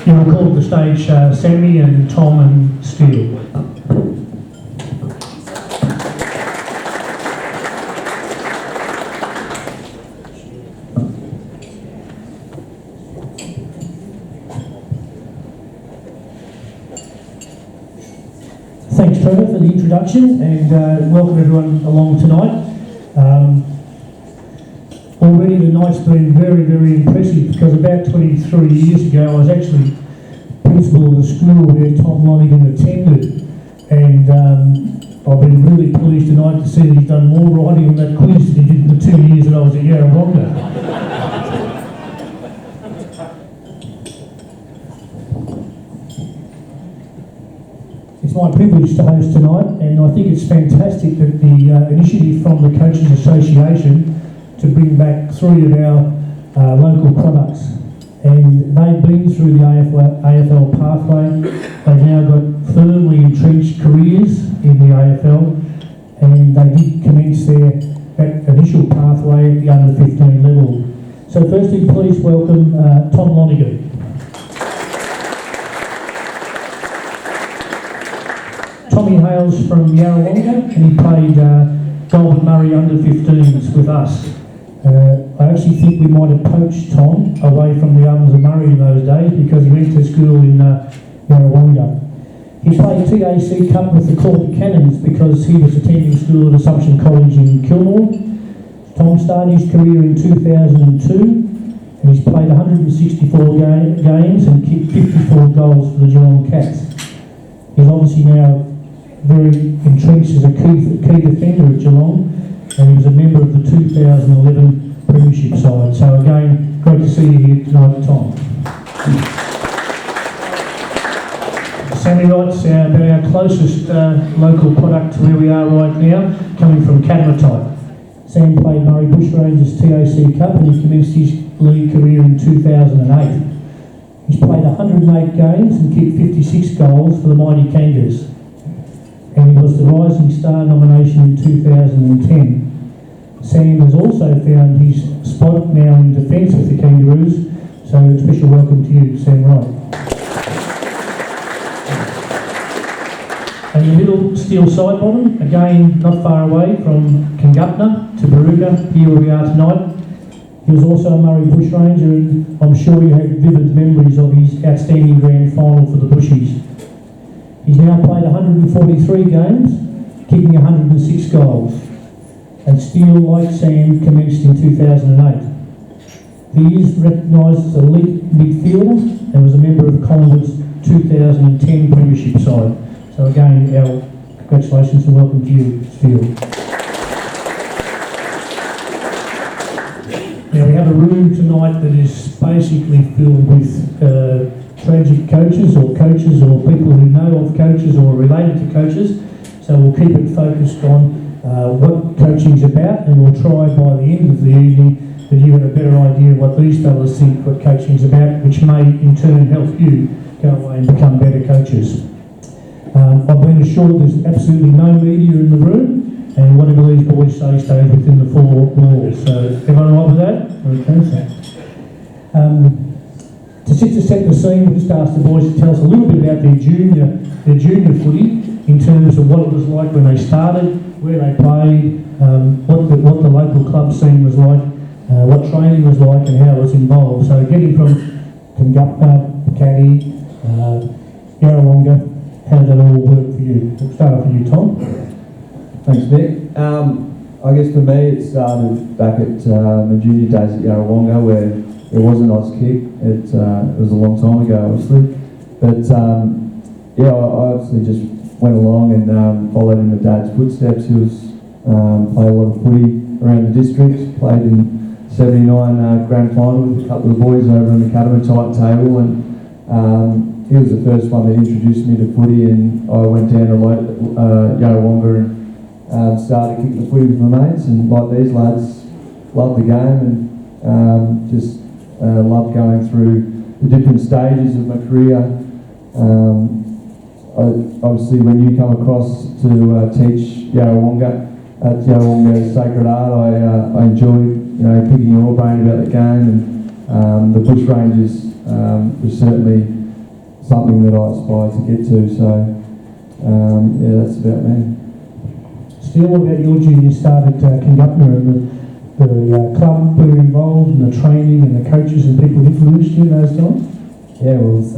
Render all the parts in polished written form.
You will call to the stage Sammy and Tom and Steele. Thanks, Trevor, for the introduction, and welcome everyone along tonight. Already the night's been very, very impressive, because about 23 years ago I was actually principal of the school where Tom Lonergan attended, and I've been really pleased tonight to see that he's done more writing on that quiz than he did in the 2 years that I was at Yarrawonga. It's my privilege to host tonight, and I think it's fantastic that the initiative from the Coaches Association to bring back 3 of our local products, and they've been through the AFL pathway. They've now got firmly entrenched careers in the AFL, and they did commence that initial pathway at the under 15 level. So firstly, please welcome Tom Lonergan. Tommy hails from Yarrawonga, and he played Goulburn Murray under 15s with us. I actually think we might have poached Tom away from the Ovens of Murray in those days, because he went to school in Yarrawonga. He played TAC Cup with the Corby Cannons because he was attending school at Assumption College in Kilmore. Tom started his career in 2002, and he's played 164 games and kicked 54 goals for the Geelong Cats. He's obviously now very entrenched as a key defender at Geelong, and he was a member of the 2011 Premiership side. So again, great to see you here tonight, Tom. Sammy Wright's about our closest local product to where we are right now, coming from Catamatite. Sam played Murray Bushrangers TAC Cup, and he commenced his league career in 2008. He's played 108 games and kicked 56 goals for the mighty Kangas, and he was the Rising Star nomination in 2010. Sam has also found his spot now in defence with the Kangaroos, so a special welcome to you, Sam Wright. And the middle, Steele Sidebottom, again not far away from Kingupna to Baruga, here where we are tonight. He was also a Murray Bushranger, and I'm sure you have vivid memories of his outstanding grand final for the Bushies. He's now played 143 games, kicking 106 goals. And Steele, like Sam, commenced in 2008. He is recognised as a elite midfielder and was a member of Collingwood's 2010 Premiership side. So again, our congratulations and welcome to you, Steele. Now we have a room tonight that is basically filled with tragic coaches or people who know of coaches or are related to coaches. So we'll keep it focused on what coaching's about, and we'll try by the end of the evening that you have a better idea of what these fellas think what coaching's about, which may in turn help you go away and become better coaches. I've been assured there's absolutely no media in the room, and whatever these boys say stays within the 4 walls. So everyone all right with that? Okay, so. To set the scene, we'll just ask the boys to tell us a little bit about their junior footy, in terms of what it was like when they started, where they played, what the local club scene was like, what training was like, and how it was involved. So getting from Kingupna, Caddy, Yarrawonga, how did that all work for you? We'll start off with you, Tom. Thanks, Mick. I guess for me it started back at my junior days at Yarrawonga, where it was an Oz kick. It was a long time ago, obviously. But yeah, I obviously just went along and followed in my dad's footsteps. He was played a lot of footy around the district, played in 79 grand final with a couple of boys over on the Catamatite table, and he was the first one that introduced me to footy, and I went down to Yarrawonga and started kicking the footy with my mates, and like these lads, loved the game, and just loved going through the different stages of my career. Obviously, when you come across to teach Yarrawonga at Yarrawonga Sacred Art, I enjoyed picking your brain about the game, and the Bushrangers was certainly something that I aspire to get to. So yeah, that's about me. Steele, what about your junior start at Kingupna and the club were involved and the training and the coaches and people influenced you in those times? Yeah, well, it was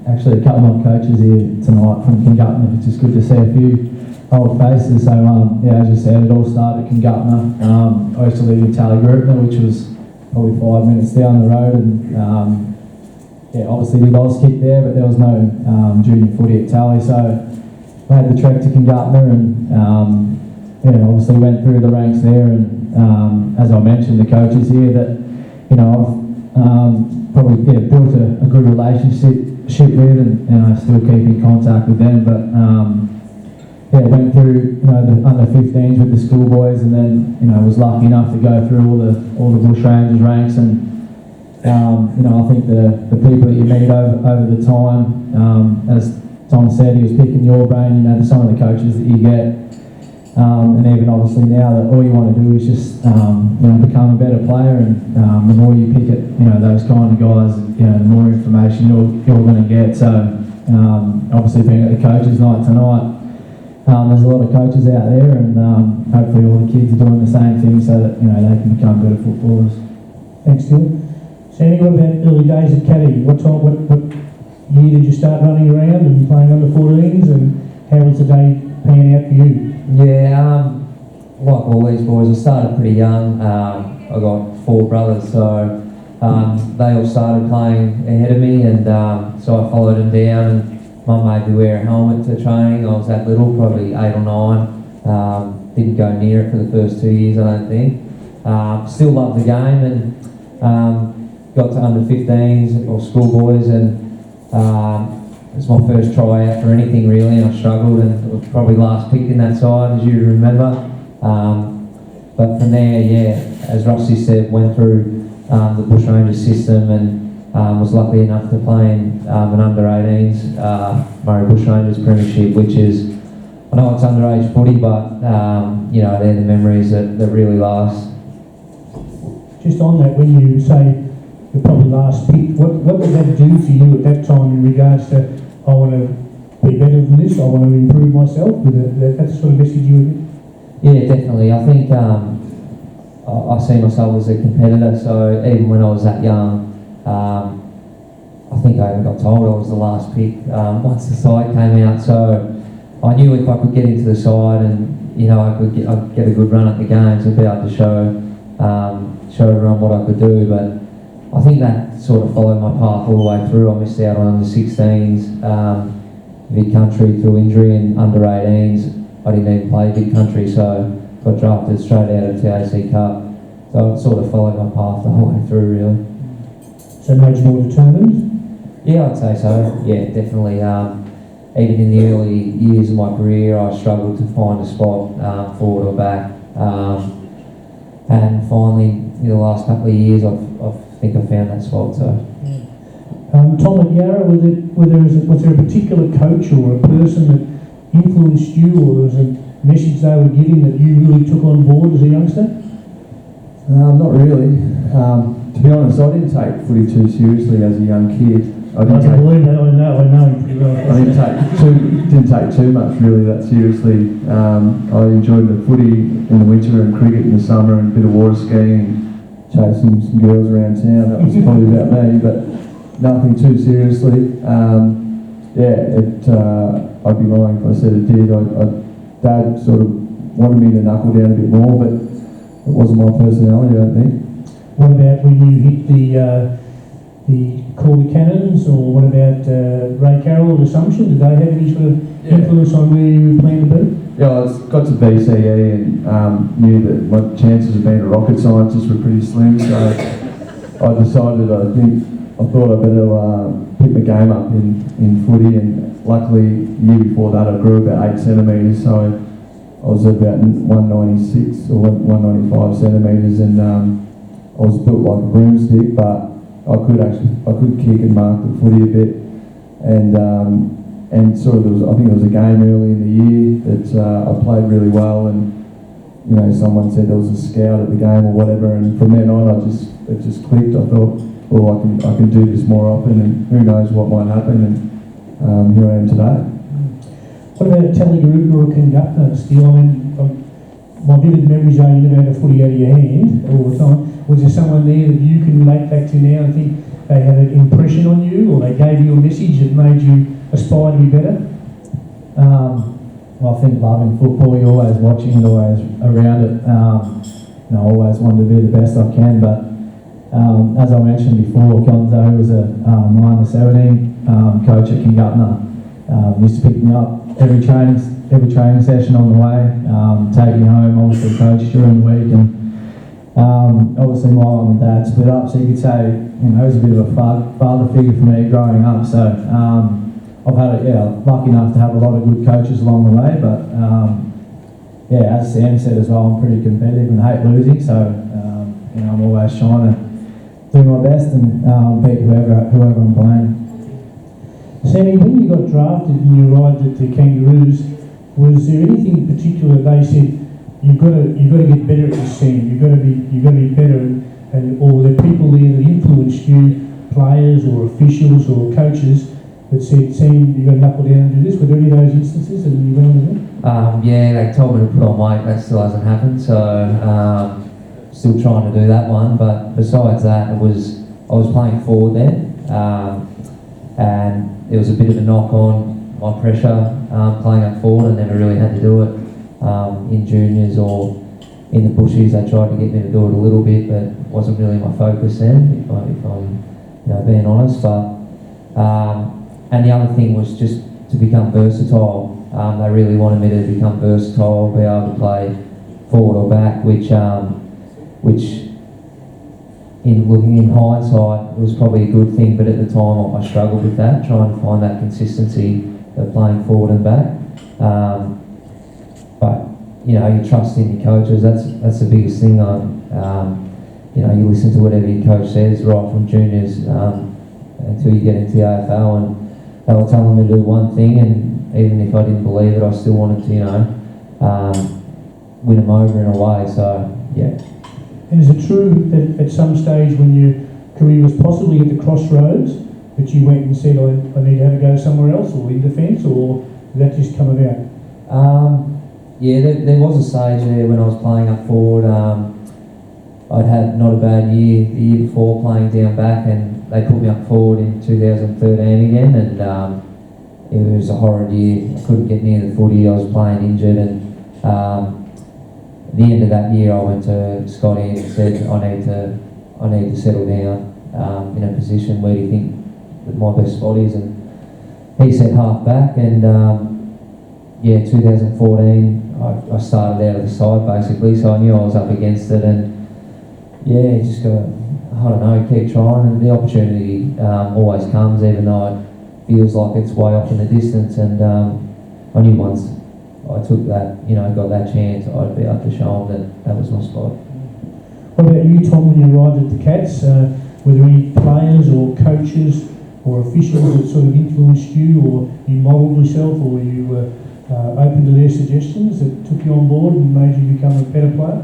actually a couple of coaches here tonight from Kingupna, which is good to see a few old faces. So yeah, as you said, it all started at Kingupna. I used to live in Tallygroupna, which was probably 5 minutes down the road, and yeah, obviously did Auskick there, but there was no junior footy at Tally, so I had the trek to Kingupna, and yeah, obviously went through the ranks there, and as I mentioned, the coaches here that I've probably built a good relationship with, and I still keep in contact with them. But yeah, went through the under 15s with the schoolboys, and then was lucky enough to go through all the Bush Rangers ranks, and I think the people that you meet over the time, as Tom said, he was picking your brain, some of the coaches that you get. And even obviously now that all you want to do is just become a better player, and the more you pick at those kind of guys, the more information you're going to get. So obviously being at the coaches' night tonight, there's a lot of coaches out there, and hopefully all the kids are doing the same thing so that they can become better footballers. Thanks, Steele. Sandy, what about early days at Caddy? What year did you start running around and playing under 14s, and how was the day panning out for you? Yeah, like all these boys, I started pretty young. I got 4 brothers, so they all started playing ahead of me, and so I followed them down, and Mum made me wear a helmet to training. I was that little, probably 8 or 9. Didn't go near it for the first 2 years, I don't think. Still loved the game, and got to under 15s or schoolboys, and it was my first try out for anything really, and I struggled, and was probably last picked in that side, as you remember. But from there, yeah, as Rusty said, went through the Bush Rangers system, and was lucky enough to play in an under 18s Murray Bush Rangers Premiership, which is, I know it's underage footy, but they're the memories that really last. Just on that, when you say you're probably last picked, what did that do for you at that time in regards to, I want to be better than this, I want to improve myself? That's the sort of message you would get? Yeah, definitely. I think I see myself as a competitor, so even when I was that young, I think I even got told I was the last pick once the side came out, so I knew if I could get into the side and I'd get a good run at the games, I'd be able to show everyone what I could do. But I think that sort of followed my path all the way through. I missed out on under 16s, big country through injury, and under 18s I didn't even play big country, so got drafted straight out of TAC Cup. So it sort of followed my path the whole way through, really. So made you more determined? Yeah, I'd say so. Yeah, definitely. Even in the early years of my career, I struggled to find a spot forward or back. And finally, in the last couple of years, I think I found that spot. So. Tom and Yarra, was there a particular coach or a person that influenced you, or there was a message they were giving that you really took on board as a youngster? Not really. To be honest, I didn't take footy too seriously as a young kid. I can believe that. I know him pretty well. I didn't take too much really that seriously. I enjoyed the footy in the winter and cricket in the summer, and a bit of water skiing and chasing some girls around town. That was probably about me, but nothing too seriously. I'd be lying if I said it did. Dad sort of wanted me to knuckle down a bit more, but it wasn't my personality, I don't think. What about when you hit the Corby Cannons, or what about Ray Carroll or Assumption? Did they have any sort of influence on where you were planning to be? Yeah, I got to BCE and knew that my chances of being a rocket scientist were pretty slim, so I decided I thought I'd better pick my game up in footy, and luckily the year before that I grew about 8 centimetres, so I was about 196 or 195 centimetres, and I was built like a broomstick, but I could kick and mark the footy a bit, and sort of I think there was a game early in the year that I played really well, and someone said there was a scout at the game or whatever, and from then on it just clicked. I thought well, I can do this more often, and who knows what might happen, and here I am today. What about telling a group or a conductor, Steele? I mean, my vivid memories are you never had a footy out of your hand all the time. Was there someone there that you can relate back to now and think they had an impression on you, or they gave you a message that made you aspire to be better? Well, I think loving football, you're always watching it, always around it. I always want to be the best I can, but as I mentioned before, Gonzo, who was a -17 coach at Kingutna, used to pick me up every training session on the way, take me home, obviously coach during the week, and obviously my mum and dad split up, so you could say, it was a bit of a father figure for me growing up. So I've had lucky enough to have a lot of good coaches along the way, but as Sam said as well, I'm pretty competitive and hate losing, so I'm always trying to do my best and beat whoever I'm playing. Sammy, when you got drafted and you arrived at the Kangaroos, was there anything particular they said you've got to get better at this, Sam? You've got to be better, and or were there people there that influenced you, players or officials or coaches that said, Sam, you've got to knuckle down and do this? Were there any of those instances that you went on to do? They told me to put on weight. That still hasn't happened, so still trying to do that one. But besides that, I was playing forward then, and there was a bit of a knock on my pressure playing up forward. I never really had to do it in juniors or in the bushes. They tried to get me to do it a little bit, but it wasn't really my focus then, if I'm being honest. But and the other thing was just to become versatile. They really wanted me to become versatile, be able to play forward or back, which in looking in hindsight, it was probably a good thing, but at the time I struggled with that, trying to find that consistency of playing forward and back. But you trust in your coaches. That's the biggest thing. You listen to whatever your coach says right from juniors until you get into the AFL, and they were telling me to do one thing, and even if I didn't believe it, I still wanted to win them over in a way. So yeah. And is it true that at some stage when your career was possibly at the crossroads, that you went and said, I need to have a go somewhere else, or in defence, or did that just come about? There was a stage there when I was playing up forward. I'd had not a bad year the year before playing down back, and they put me up forward in 2013 again, and it was a horrid year. I couldn't get near the footy. I was playing injured, and at the end of that year, I went to Scotty and said, I need to settle down in a position. Where do you think that my best spot is? And he said half back, and 2014, I started out of the side basically, so I knew I was up against it, and you just got to, keep trying, and the opportunity always comes, even though it feels like it's way off in the distance, and I knew once I took that, got that chance, I'd be able to show them that was my spot. What about you, Tom, when you arrived at the Cats? Were there any players or coaches or officials that sort of influenced you, or you modelled yourself, or you were open to their suggestions that took you on board and made you become a better player?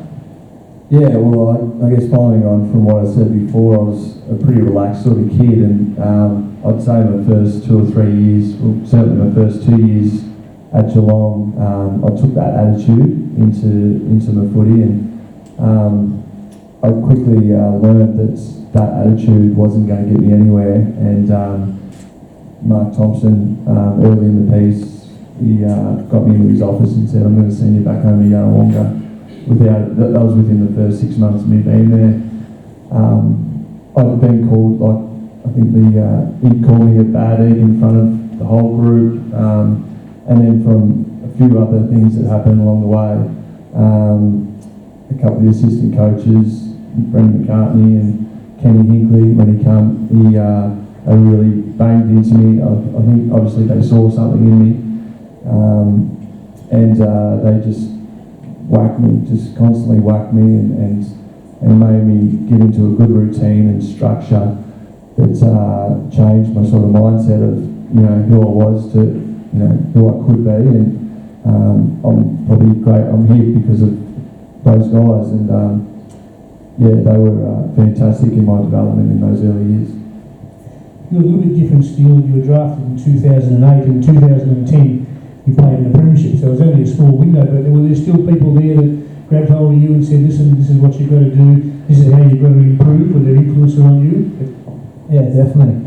Yeah, well, I guess following on from what I said before, I was a pretty relaxed sort of kid, and I'd say my first 2 or 3 years, well, certainly my first 2 years at Geelong, I took that attitude into my footy, and I quickly learned that attitude wasn't going to get me anywhere. And Mark Thompson, early in the piece, he got me into his office and said, I'm going to send you back home to Yarrawonga. That was within the first 6 months of me being there. I'd been called, I think he'd called me a bad egg in front of the whole group, and then from a few other things that happened along the way, a couple of the assistant coaches, Brendan McCartney and Kenny Hinkley, when he came, they really banged into me. I think obviously they saw something in me, and they just whacked me, just constantly whacked me, and made me get into a good routine and structure that changed my sort of mindset of who I was to who I could be, and I'm probably great. I'm here because of those guys, and yeah, they were fantastic in my development in those early years. You're a little bit different, Steele. You were drafted in 2008. In 2010, you played in the Premiership, so it was only a small window, but were there still people there that grabbed hold of you and said, listen, this is what you've got to do, this is how you've got to improve? Were there influences on you? Yeah, definitely.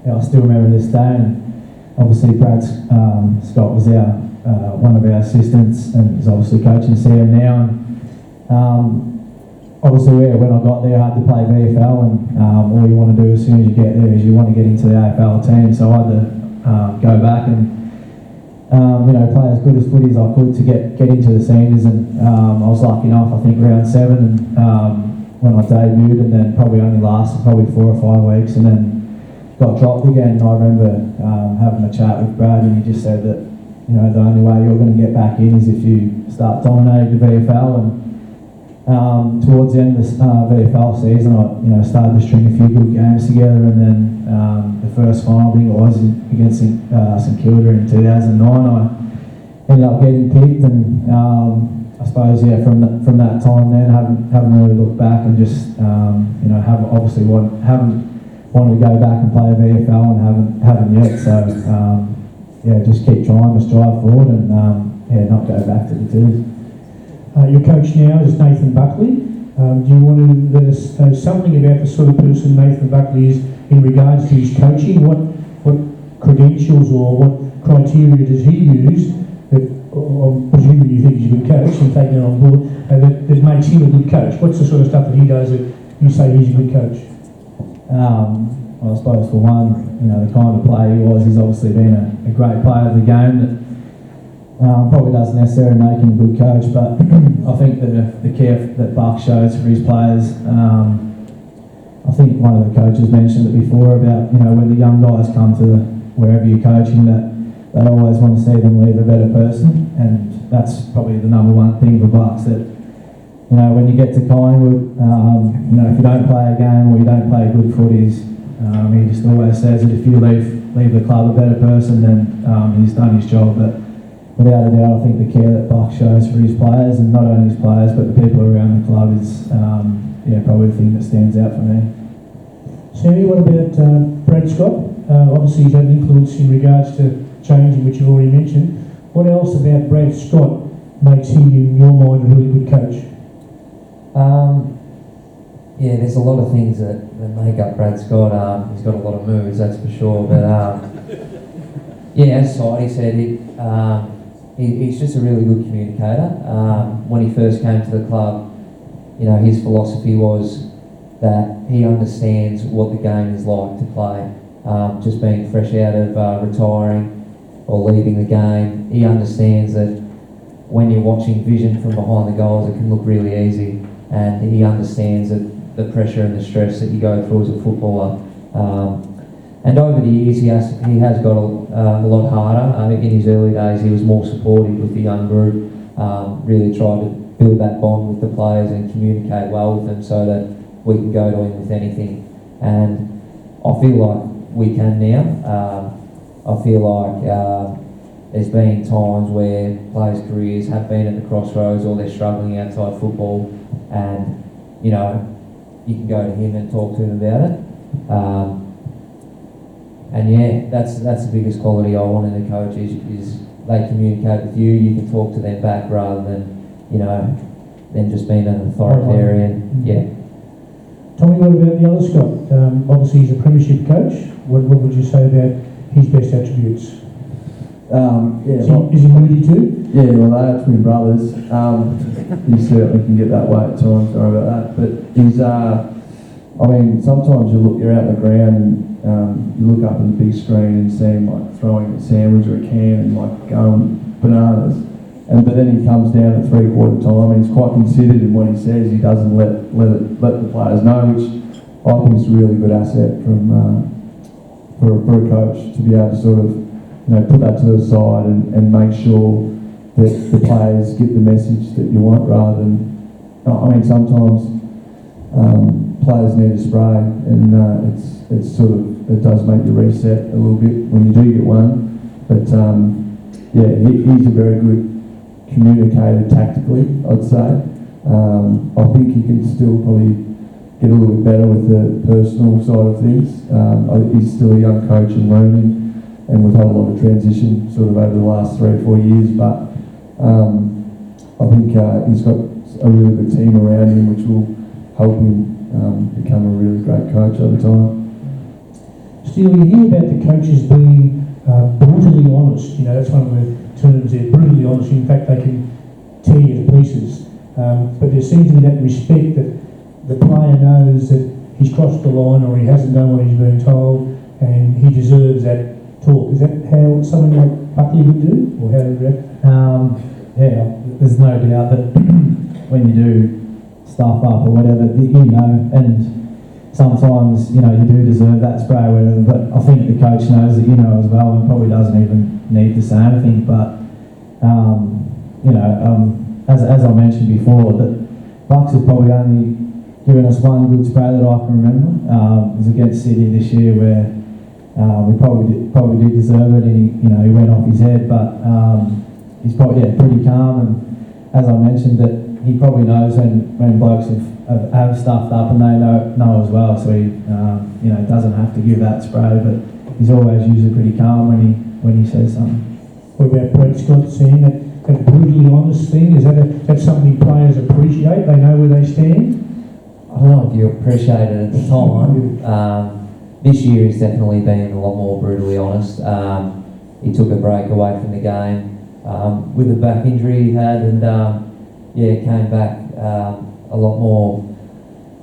Yeah, I still remember this day, and obviously Brad Scott was one of our assistants, and he's obviously coaching Sam now. And, obviously, yeah, when I got there, I had to play VFL, and all you want to do as soon as you get there is you want to get into the AFL team. So I had to go back and play as good as footy as I could to get into the seniors. And I was lucky enough, I think round 7, and when I debuted, and then probably only lasted probably 4 or 5 weeks, and then got dropped again. And I remember having a chat with Brad, and he just said that the only way you're going to get back in is if you start dominating the VFL. And towards the end of the VFL season, I started to string a few good games together, and then the first final, I think it was against St Kilda in 2009, I ended up getting picked, and I suppose from that time then, haven't really looked back, and just haven't wanted to go back and play a VFL, and haven't yet. So just keep trying to strive forward, and not go back to the twos. Your coach now is Nathan Buckley. Do you want to let us know something about the sort of person Nathan Buckley is in regards to his coaching? What credentials or what criteria does he use that, presumably you think he's a good coach and taking it on board, that makes him a good coach? What's the sort of stuff that he does that you say he's a good coach? Well, I suppose for one, the kind of player he was, he's obviously been a great player of the game that probably doesn't necessarily make him a good coach, but I think that the care that Buck shows for his players, I think one of the coaches mentioned it before about, when the young guys come to wherever you're coaching, that they always want to see them leave a better person, and that's probably the number one thing for Bucks, that, when you get to Collingwood, if you don't play a game or you don't play good footies, he just always says that if you leave the club a better person, then he's done his job. But without a doubt, I think the care that Buck shows for his players, and not only his players, but the people around the club, is probably the thing that stands out for me. Sammy, what about Brad Scott? Obviously he's had an influence in regards to changing, which you've already mentioned. What else about Brad Scott makes him, in your mind, a really good coach? There's a lot of things that make up Brad Scott. He's got a lot of moves, that's for sure. But as Sidey said, he's just a really good communicator. When he first came to the club, his philosophy was that he understands what the game is like to play. Just being fresh out of retiring or leaving the game, he understands that when you're watching vision from behind the goals, it can look really easy, and he understands that the pressure and the stress that you go through as a footballer. And over the years, he has got a lot harder. In his early days, he was more supportive with the young group, really tried to build that bond with the players and communicate well with them so that we can go to him with anything. And I feel like we can now. I feel like there's been times where players' careers have been at the crossroads, or they're struggling outside football, and you can go to him and talk to him about it. That's the biggest quality I want in a coach is they communicate with you. You can talk to them back rather than them just being an authoritarian. Yeah. Tommy, what about the other Scott? Obviously he's a premiership coach. What would you say about his best attributes? Is he moody too? Yeah, well, they are twin brothers. He certainly can get that way at times, sorry about that. But he's, sometimes you're out on the ground and you look up at the big screen and see him throwing a sandwich or a can and going bananas. But then he comes down at 3/4 time and he's quite considered in what he says. He doesn't let the players know, which I think is a really good asset for a coach to be able to sort of put that to the side and make sure that the players get the message that you want, rather than, sometimes players need a spray, and it does make you reset a little bit when you do get one. But he's a very good communicator tactically, I'd say. I think he can still probably get a little bit better with the personal side of things. He's still a young coach and learning, and we've had a lot of transition sort of over the last 3 or 4 years, but I think he's got a really good team around him which will help him become a really great coach over time. Steele, you hear about the coaches being brutally honest. You know, that's one of the terms there, brutally honest. In fact, they can tear you to pieces. But there seems to be that respect that the player knows that he's crossed the line or he hasn't done what he's been told and he deserves that talk. Is that how someone like Buckley would do? Or how do you reckon? Yeah, there's no doubt that when you do stuff up or whatever, you know, and sometimes, you know, you do deserve that spray or whatever, but I think the coach knows that you know as well and probably doesn't even need to say anything. But, you know, as I mentioned before, that Bucks has probably only given us one good spray that I can remember. It was against Sydney this year where we probably did deserve it, and he went off his head, but he's probably pretty calm, and as I mentioned, that he probably knows when blokes have stuffed up and they know as well, so he doesn't have to give that spray, but he's always usually pretty calm when he says something. What about Brett Scott saying that brutally honest thing? Is that something players appreciate? They know where they stand? I don't know if you appreciate it at the time. This year he's definitely been a lot more brutally honest. He took a break away from the game with a back injury he had, and came back a lot more,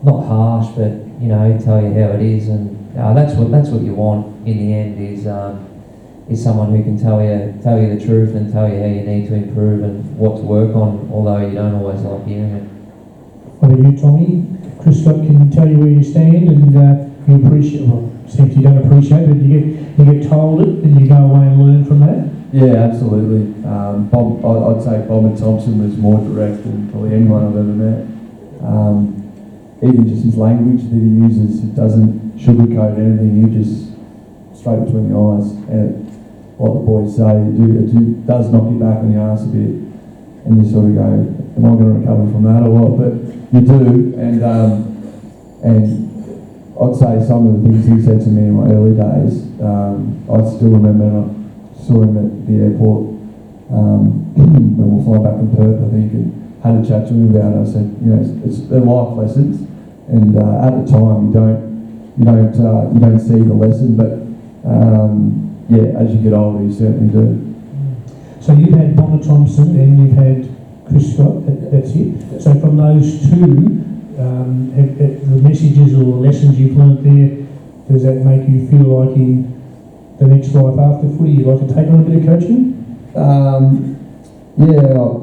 not harsh, but he'd tell you how it is, and that's what you want in the end is someone who can tell you the truth and tell you how you need to improve and what to work on, although you don't always like hearing it. What about you, Tommy? Chris Scott can tell you where you stand, and you appreciate. Well, seems you don't appreciate it, but you get told it, and you go away and learn from that. Yeah, absolutely. I'd say Bob and Thompson was more direct than probably anyone I've ever met. Even just his language that he uses, it doesn't sugarcoat anything. You just straight between the eyes, and like the boys say, it does knock you back on your ass a bit, and you sort of go, "Am I going to recover from that or what?" But you do, and I'd say some of the things he said to me in my early days, I still remember. I saw him at the airport when we were flying back from Perth, I think, and had a chat to him about it. I said, they're life lessons, and at the time you don't see the lesson, but as you get older, you certainly do. So you've had Bomber Thompson and you've had Chris Scott. That's it. So from those two, the messages or lessons you've learnt there, does that make you feel like in the next life after footy you'd like to take on a bit of coaching?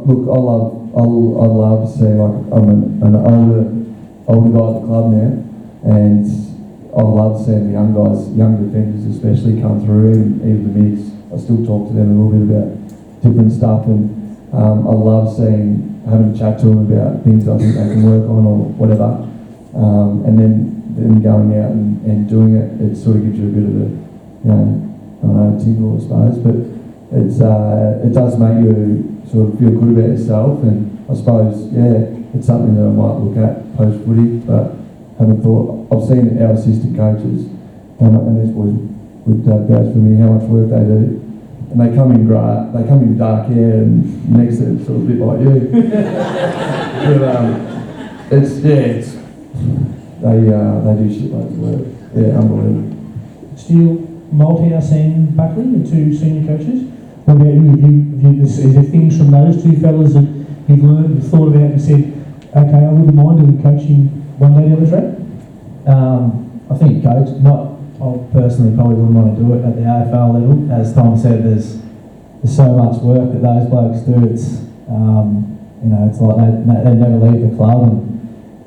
Look, I love seeing, like, I'm an older guy at the club now, and I love seeing the young defenders especially come through, and even the mids. I still talk to them a little bit about different stuff, and I love having a chat to them about things I think they can work on or whatever, and then going out and doing it. It sort of gives you a bit of a, I don't know, tingle, I suppose, but it does make you sort of feel good about yourself, and I suppose, it's something that I might look at post-footy, but haven't thought. I've seen our assistant coaches, and these boys would vouch for me how much work they do, and they come in dark hair, and next to them sort of a bit like you. But they do shitloads of work. Yeah, unbelievable. Steele, Malthouse and Buckley, the two senior coaches. What about you? Is there things from those two fellas that you've learned and thought about and said, okay, I wouldn't mind doing coaching one day down the track? I think I personally probably wouldn't want to do it at the AFL level. As Tom said, there's so much work that those blokes do. It's it's like they never leave the club, and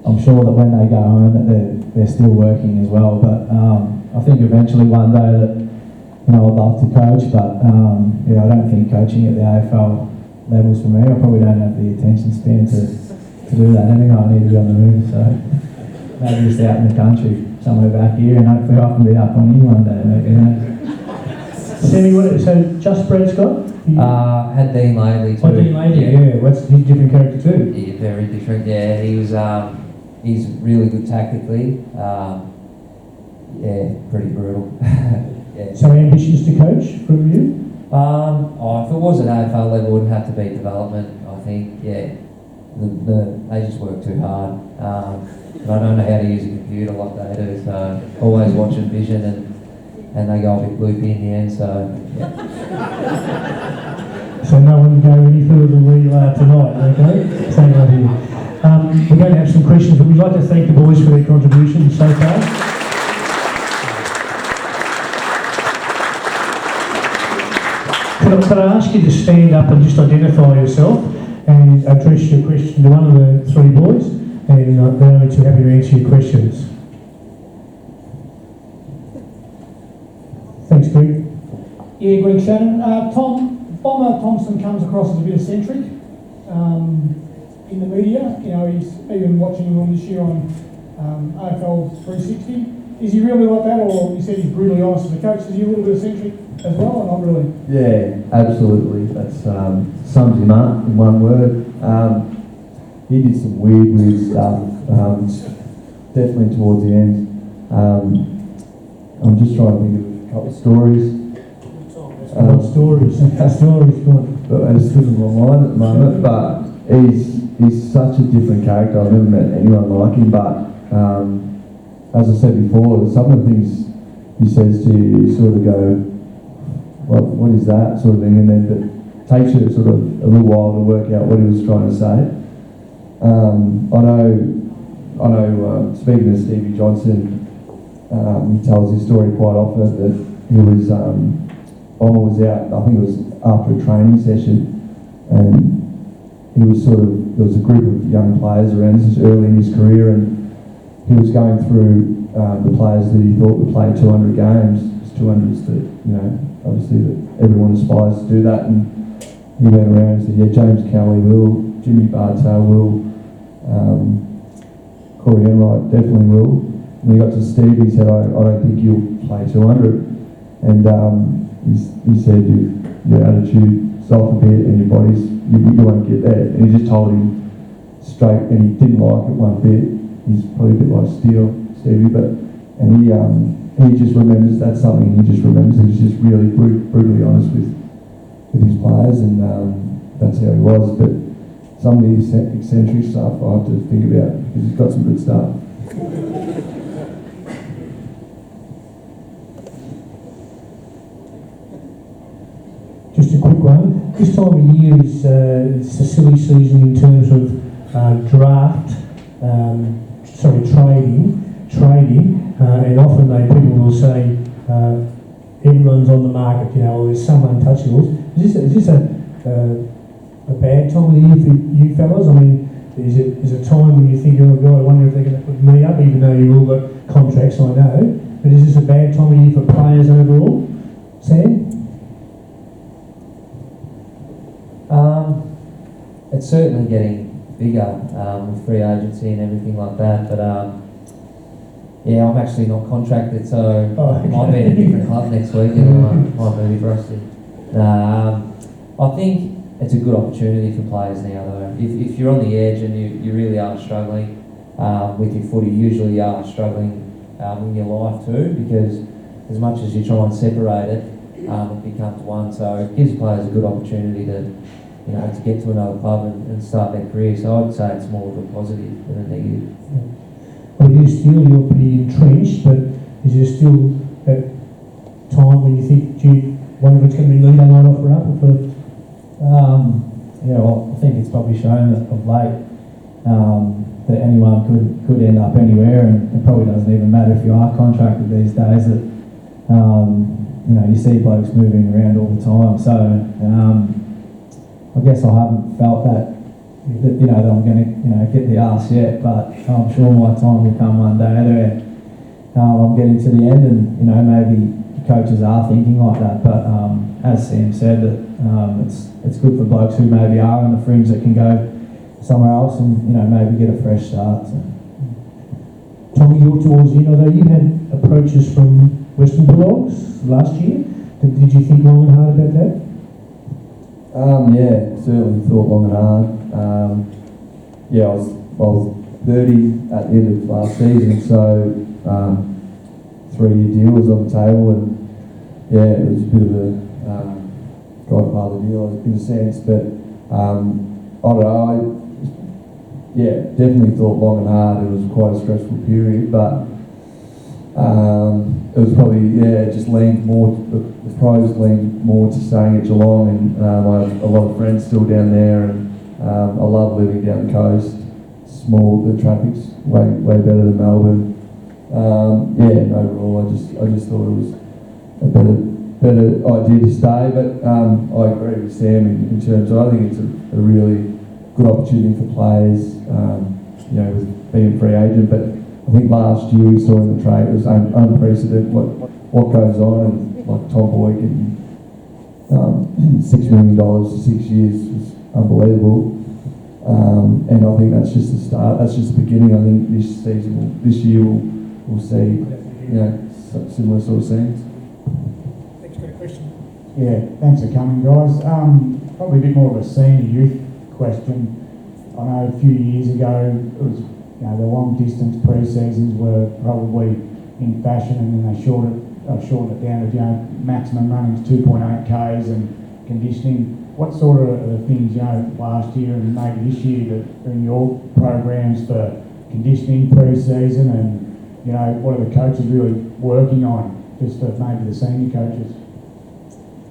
I'm sure that when they go home that they're still working as well. But I think eventually one day that I'd love to coach, but I don't think coaching at the AFL levels for me. I probably don't have the attention span to do that anyway. I need to be on the move, so maybe just out in the country, somewhere back here, and hopefully I can be up on you one day, mate. Sammy, so just Brad Scott? for you? Had Dean lately too. Oh, Dean Lady, yeah. What's he's a different character too? Yeah, very different. Yeah, he was. He's really good tactically. Yeah, pretty brutal. Yeah. So ambitious to coach from you? If it was at AFL level, it wouldn't have to be development. I think. Yeah, they just work too hard. And I don't know how to use a computer like they do. So always watching vision and they go a bit loopy in the end. So. Yeah. So no one can go any further than we are tonight, okay? Same idea. We're going to have some questions, but we'd like to thank the boys for their contributions so far. Could I ask you to stand up and just identify yourself and address your question to one of the three boys, and they're only too happy to answer your questions. Thanks, Greg. Yeah, Greg Shannon. Bomber Thompson comes across as a bit eccentric in the media. You know, he's even watching him on this year on AFL 360. Is he really like that, or you said he's brutally honest as a coach? Is he a little bit eccentric as well, or not really? Yeah, absolutely. That's sums him up in one word. He did some weird stuff, definitely towards the end. I'm just trying to think of a couple of stories. Stories, good. But I just slipping my mind at the moment. But he's such a different character. I've never met anyone like him. But as I said before, some of the things he says to you, you sort of go, what is that sort of thing? And then it takes you sort of a little while to work out what he was trying to say. I know. Speaking of Stevie Johnson, he tells his story quite often that he was. Bomber was out, I think it was after a training session, and he was there was a group of young players around, this is early in his career, and he was going through the players that he thought would play 200 games. 200 is obviously that everyone aspires to do that, and he went around and said, yeah, James Kelly will, Jimmy Bartow will, Corey Enright definitely will. And he got to Steve, he said, I don't think you'll play 200. And he said, your attitude soft a bit and your body's, you won't get there. And he just told him straight, and he didn't like it one bit. He's probably a bit like Steele, Stevie, and he just remembers that's something he just remembers, and he's just really brutally honest with his players, and that's how he was. But some of the eccentric stuff I have to think about, because he's got some good stuff. Just a quick one. This time of year is it's a silly season in terms of trading, and often people will say everyone's on the market, or there's some untouchables. Is this a bad time of the year for you fellas? I mean, is it a time when you think, oh God, I wonder if they're going to put me up, even though you've all got contracts, I know. But is this a bad time of year for players overall? Sam? It's certainly getting bigger with free agency and everything like that, but yeah, I'm actually not contracted, so I might be at a different club next week, and might be rusty. I think it's a good opportunity for players now, though. If you're on the edge and you really are struggling with your footy, usually you are struggling in your life too, because as much as you try and separate it, it becomes one. So it gives players a good opportunity to get to another club and start their career. So I'd say it's more of a positive than a negative. Yeah. Well, you're pretty entrenched, but is there still that time when you think, do you wonder if it's going to be lead on off or up? Well, I think it's probably shown of late that anyone could end up anywhere, and it probably doesn't even matter if you are contracted these days. That you see blokes moving around all the time. So I guess I haven't felt that I'm going to get the arse yet, but I'm sure my time will come one day where I'm getting to the end, and maybe coaches are thinking like that. But as Sam said, that it's good for blokes who maybe are on the fringe that can go somewhere else and maybe get a fresh start. So. Tommy, you're towards the end, although you had approaches from Western Bulldogs last year. Did you think long and hard about that? Yeah, certainly thought long and hard. I was 30 at the end of last season, so 3-year deal was on the table, and yeah, it was a bit of a godfather deal in a sense, but I don't know. Definitely thought long and hard. It was quite a stressful period, but it was probably it just leaned more. The pros leaned more to staying at Geelong, and I have a lot of friends still down there, and I love living down the coast. Small, the traffic's way better than Melbourne. And overall, I just thought it was a better idea to stay. But I agree with Sam in terms of I think it's a really good opportunity for players. With being a free agent, but I think last year we saw in the trade it was unprecedented what goes on, and like Tom Boyd getting $6 million for 6 years was unbelievable. And I think that's just the start. That's just the beginning. I think this year we'll see similar sort of scenes. Thanks for the question. Yeah, thanks for coming, guys. Probably a bit more of a senior youth question. I know a few years ago it was, the long distance pre-seasons were probably in fashion, and then they shortened it down to maximum runnings 2.8 Ks and conditioning. What sort of things last year and maybe this year that are in your programs for conditioning pre-season, and what are the coaches really working on just for maybe the senior coaches?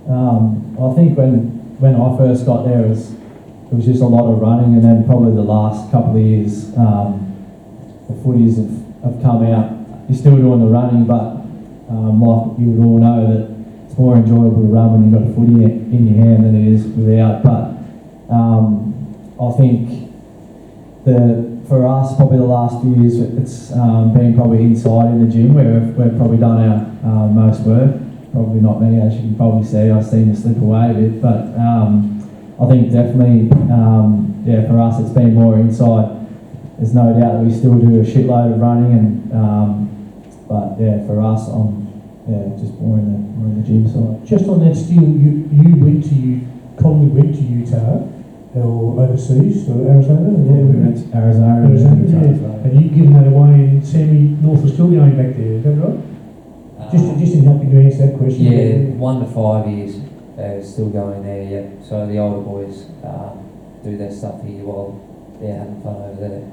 I think when I first got there, it was just a lot of running, and then probably the last couple of years, the footies have come out. You're still doing the running, but like you would all know that it's more enjoyable to run when you've got a footy in your hand than it is without. But I think for us, probably the last few years, it's been probably inside in the gym where we've probably done our most work. Probably not me, as you can probably see. I've seen you slip away a bit, but I think definitely, for us, it's been more inside. There's no doubt that we still do a shitload of running, and for us, just more in the gym side. Just on that, Steele, Conley went to Utah or overseas, or Arizona? Yeah, we went to Arizona. And you've given that away, and Sammy North is still going back there, is that right? Just in helping to answer that question. Yeah, 1 to 5 years, still going there, yeah. So the older boys do their stuff here while they're having fun over there.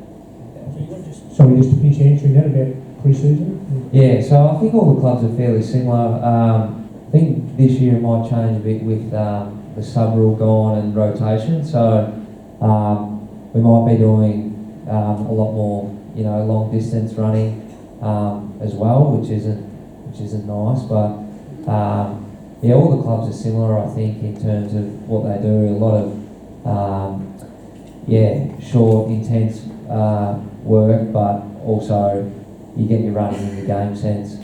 Sorry, just to finish answering that about pre-season? Yeah, so I think all the clubs are fairly similar. I think this year it might change a bit with the sub rule gone and rotation. So we might be doing a lot more, long distance running as well, which isn't nice. But all the clubs are similar, I think, in terms of what they do. A lot of short, intense work, but also you get your running in your game sense.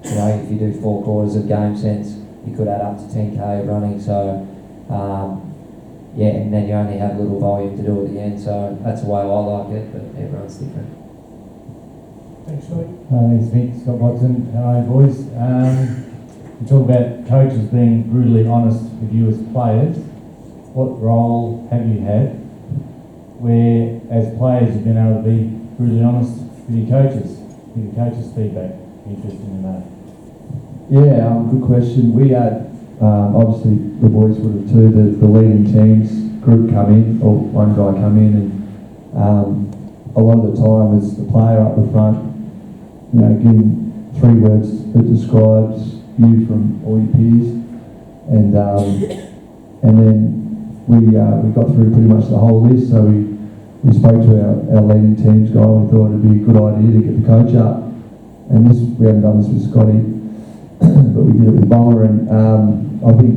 If you do 4 quarters of game sense, you could add up to 10k running. So and then you only have little volume to do at the end. So that's the way I like it, but everyone's different. Thanks, Scott. Thanks, Mick. Scott Watson. How are you, boys? You talk about coaches being brutally honest with you as players. What role have you had where, as players, you've been able to be brutally honest with your coaches, give your coaches feedback? Interesting in that. Yeah, good question. We had, obviously the boys would have too, the leading teams group come in, or one guy come in, and a lot of the time it's the player up the front, giving 3 words that describes you from all your peers, and then we got through pretty much the whole list. So we spoke to our leading teams guy, and we thought it'd be a good idea to get the coach up. And we haven't done this with Scotty, but we did it with Bomber, and I think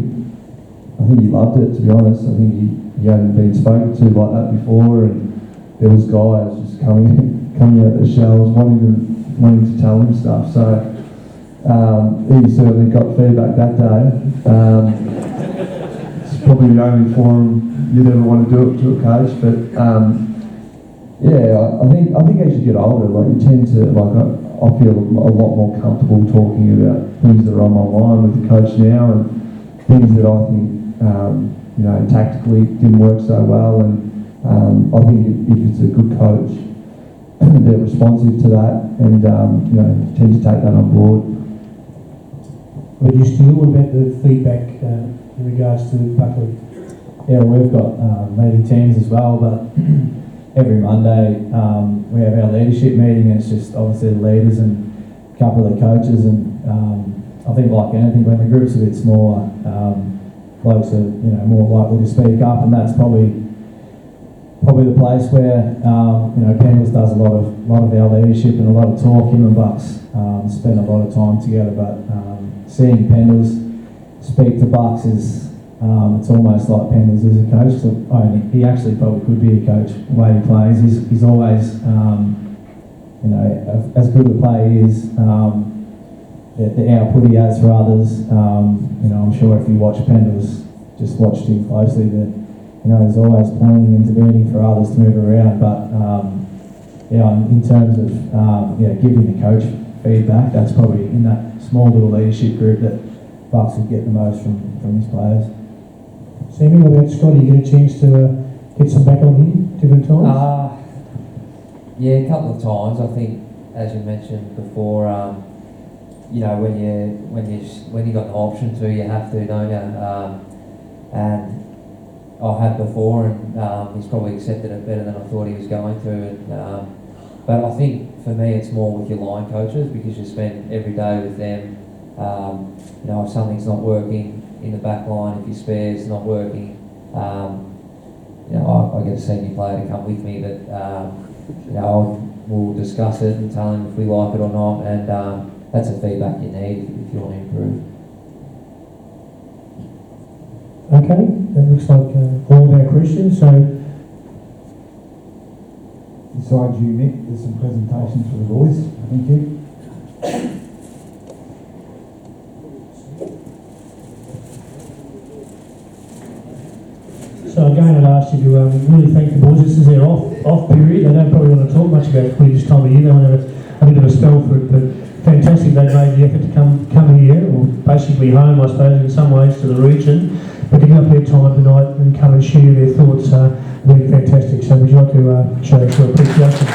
he loved it, to be honest. I think he hadn't been spoken to like that before, and there was guys just coming out of their shells wanting to tell him stuff. So he certainly got feedback that day. It's probably the only forum you'd ever want to do it to a coach, but I think as you get older, you tend to I feel a lot more comfortable talking about things that are on my mind with the coach now, and things that I think tactically didn't work so well, and I think if it's a good coach, they're responsive to that and tend to take that on board. But you still, what about the feedback in regards to Buckley? Yeah, we've got meeting teams as well, but every Monday we have our leadership meeting, and it's just obviously the leaders and a couple of the coaches, and I think like anything, when the group's a bit smaller, blokes are more likely to speak up, and that's probably the place where Pendles does a lot of our leadership and a lot of talk. Him and Bucks spend a lot of time together, but seeing Pendles speak to Bucks is it's almost like Pendles is a coach. So, he actually probably could be a coach the way he plays. He's always as good a player he is, the output he has for others. I'm sure if you watch Pendles, just watched him closely, that he's always pointing and intervening for others to move around. But in terms of giving the coach feedback, that's probably in that small little leadership group that Bucks would get the most from his players. Sammy, what about Scotty? You get a chance to get some back on him different times? Yeah, a couple of times. I think, as you mentioned before, when you got the option to, you have to, don't you? And I have before, and he's probably accepted it better than I thought he was going to. And, but I think for me, it's more with your line coaches, because you spend every day with them. If something's not working in the back line, if your spare's not working, I get a senior player to come with me, but we'll discuss it and tell him if we like it or not, and that's the feedback you need if you want to improve. Okay, that looks like all of our questions. So, besides you, Mick, there's some presentations for the boys. Thank you. So again, I'd ask you to really thank the boys. This is their off period. They don't probably want to talk much about footy this time of year. They want to have a bit of a spell for it, but fantastic they made the effort to come here, or basically home, I suppose, in some ways to the region, but to give up their time tonight and come and share their thoughts, really fantastic. So would you like to show your appreciation?